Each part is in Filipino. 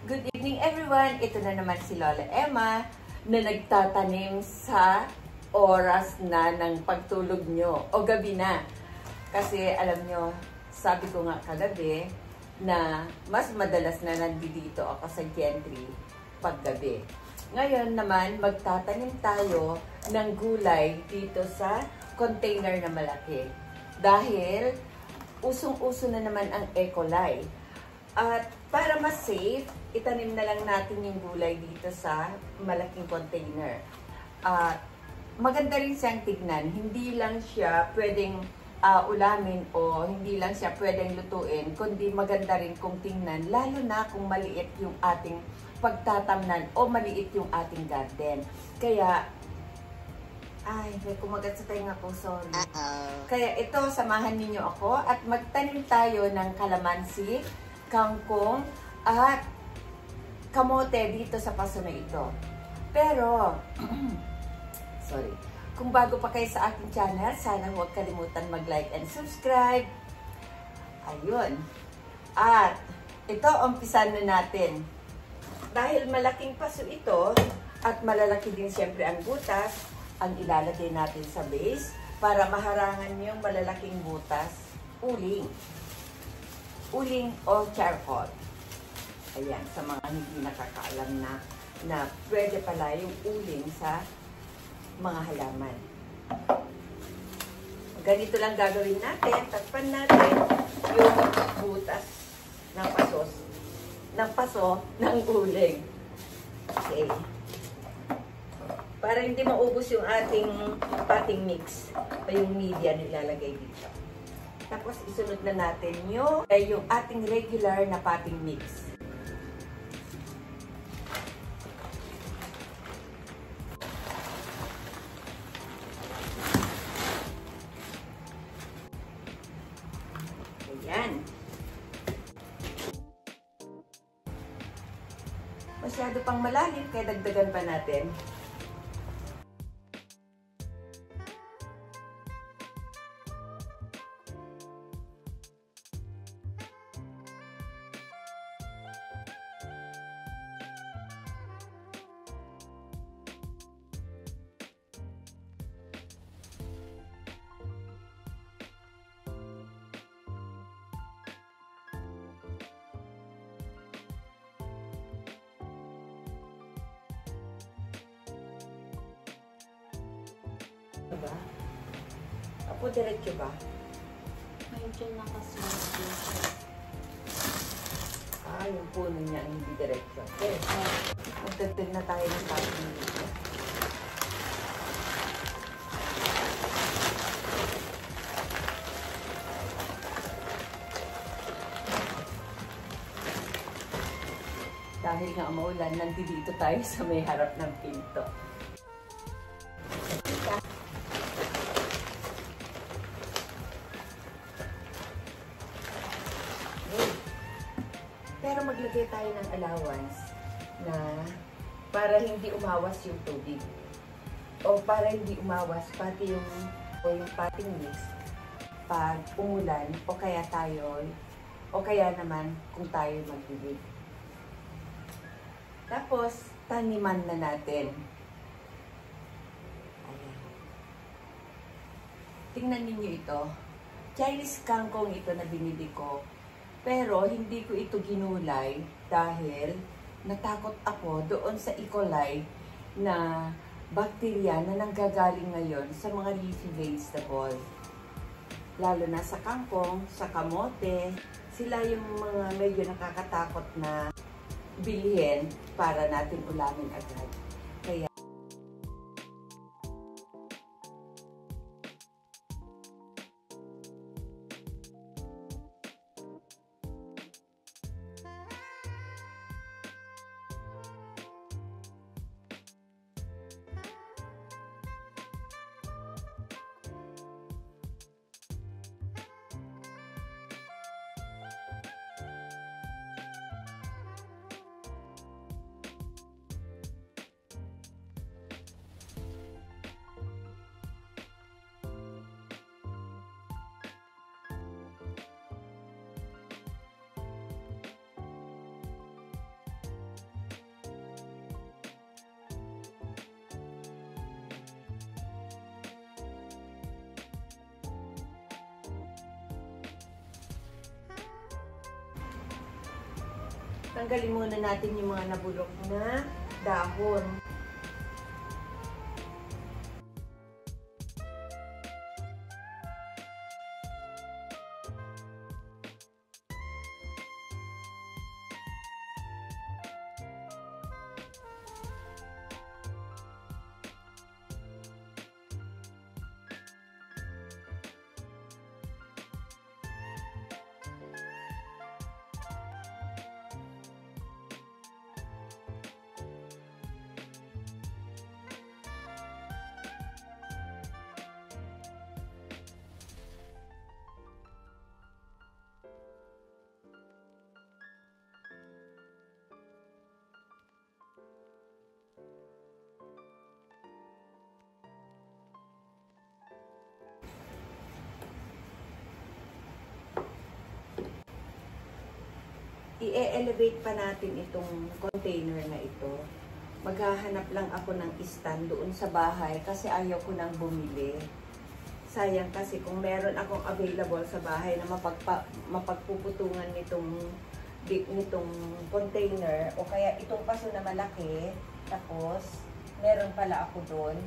Good evening everyone! Ito na naman si Lola Emma na nagtatanim sa oras na ng pagtulog nyo o gabi na. Kasi alam nyo, sabi ko nga kagabi na mas madalas na nandito ako sa gentry paggabi. Ngayon naman magtatanim tayo ng gulay dito sa container na malaki. Dahil usong-uso na naman ang Ecolay. At para mas safe, itanim na lang natin yung gulay dito sa malaking container. Maganda rin siyang tignan. Hindi lang siya pwedeng ulamin o hindi lang siya pwedeng lutuin, kundi maganda rin kung tingnan, lalo na kung maliit yung ating pagtatamnan o maliit yung ating garden. Kaya, may kumagat sa tainga ko, sorry. Kaya ito, samahan ninyo ako at magtanim tayo ng kalamansi, kangkong, at kamote dito sa paso na ito. Pero, sorry, kung bago pa kayo sa aking channel, sana huwag kalimutan mag-like and subscribe. Ayun. At, ito, umpisan na natin. Dahil malaking paso ito, at malalaki din siyempre ang butas, ang ilalagay natin sa base, para maharangan yung malalaking butas, uling. Uling o charcoal. Ayan, sa mga hindi nakakaalam na pwede pala yung uling sa mga halaman. Ganito lang gagawin natin. Takpan natin yung butas ng paso ng uling. Okay. Para hindi maubos yung ating potting mix o yung media na ilalagay dito. Tapos isunod na natin yung ating regular na potting mix. Ayan. Masyado pang malalim kaya dagdagan pa natin. Diba? Apo, diretso ba? Medyo nakasunod. Yung puno niya ang hindi diretso. Okay. Magtagpig na tayo ng potting dito. Dahil nga maulan, nandito tayo sa may harap ng pinto. Pero maglagay tayo ng allowance na para hindi umawas yung tubig. O para hindi umawas pati yung potting mix pag umulan o kaya naman kung tayo magbibig. Tapos, taniman na natin. Ayan. Tingnan ninyo ito. Chinese kangkong ito na binili ko. Pero, hindi ko ito ginulay dahil natakot ako doon sa Ecolay na bakterya na nanggagaling ngayon sa mga leafy vegetable. Lalo na sa kangkong, sa kamote, sila yung mga medyo nakakatakot na bilhin para natin ulamin agad. Kaya Tanggalin muna natin yung mga nabulok na dahon. I-elevate pa natin itong container na ito. Maghahanap lang ako ng stand doon sa bahay kasi ayaw ko nang bumili. Sayang kasi kung meron akong available sa bahay na mapagpuputungan nitong container o kaya itong paso na malaki, tapos meron pala ako doon.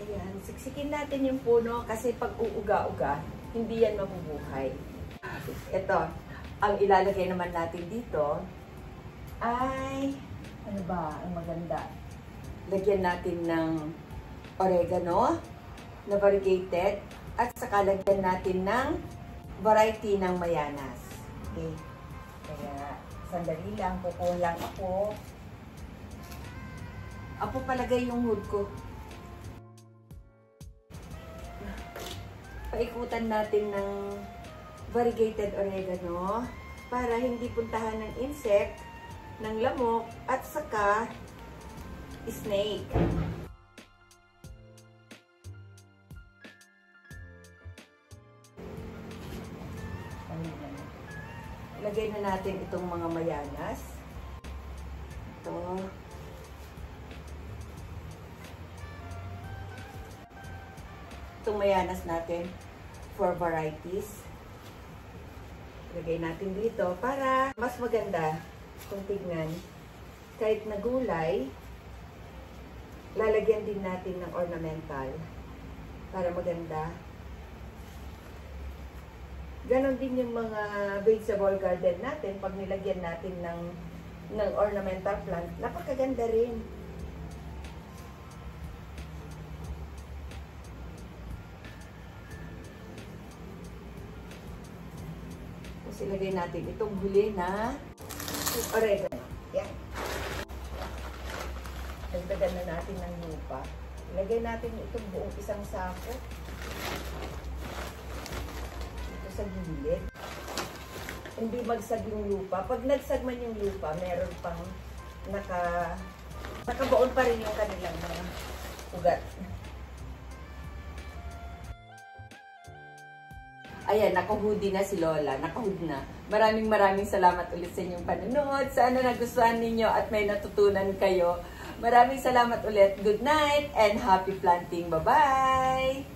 Ayan, siksikin natin yung puno kasi pag uuga-uga, hindi yan mabubuhay. Ito, ang ilalagay naman natin dito ay, ano ba, ang maganda. Lagyan natin ng oregano na variegated at saka lagyan natin ng variety ng mayanas. Okay, kaya sandali lang, kukuha lang ako. Apo palagay yung hood ko. Paikutan natin ng variegated oregano para hindi puntahan ng insect, ng lamok, at saka snake. Ilagay na natin itong mga mayanas. Ito. Itong mayanas natin for varieties. Ilagay natin dito para mas maganda kung tignan. Kahit na gulay, lalagyan din natin ng ornamental para maganda. Ganon din yung mga vegetable garden natin. Pag nilagyan natin ng ornamental plant, napakaganda rin. Ilagay natin itong huli na oregano. Yan. Dagdagan na natin ng lupa. Ilagay natin itong buong isang sako. Ito sa gilid. Hindi magsag yung lupa. Pag nagsag man yung lupa, meron pang nakabaon pa rin yung kanilang mga ugat. Ayan, nakahoodie na si Lola. Nakahood na. Maraming salamat ulit sa inyong panonood. Sana nagustuhan ninyo at may natutunan kayo. Maraming salamat ulit. Good night and happy planting. Bye-bye!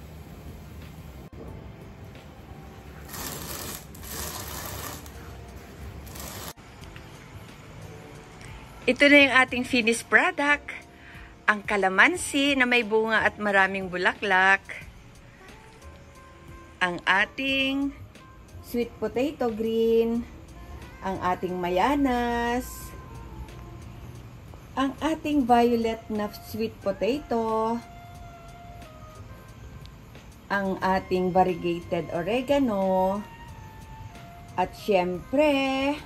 Ito na yung ating finished product. Ang kalamansi na may bunga at maraming bulaklak. Ang ating sweet potato green, ang ating mayanas, ang ating violet na sweet potato, ang ating variegated oregano, at syempre,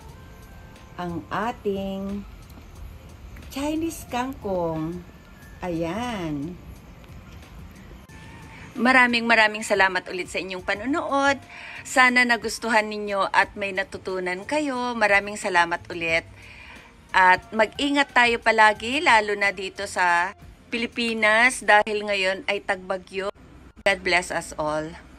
ang ating Chinese kangkong. Ayan. Maraming salamat ulit sa inyong panonood. Sana nagustuhan ninyo at may natutunan kayo. Maraming salamat ulit. At mag-ingat tayo palagi, lalo na dito sa Pilipinas dahil ngayon ay tagbagyo. God bless us all.